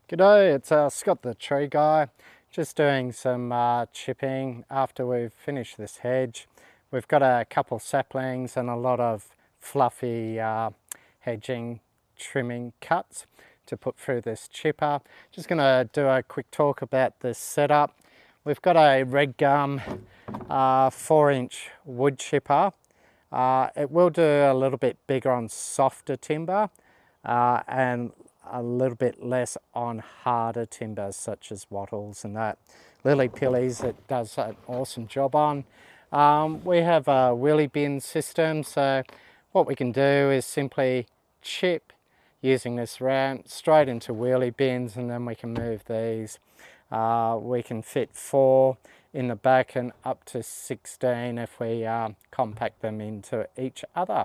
G'day, it's Scott the Tree Guy. Just doing some chipping after we've finished this hedge. We've got a couple saplings and a lot of fluffy hedging trimming cuts to put through this chipper. Just going to do a quick talk about this setup. We've got a red gum 4-inch wood chipper. It will do a little bit bigger on softer timber and a little bit less on harder timbers such as wattles and that. Lily pillies it does an awesome job on. We have a wheelie bin system, so what we can do is simply chip using this ramp straight into wheelie bins, and then we can move these. We can fit 4 in the back and up to 16 if we compact them into each other.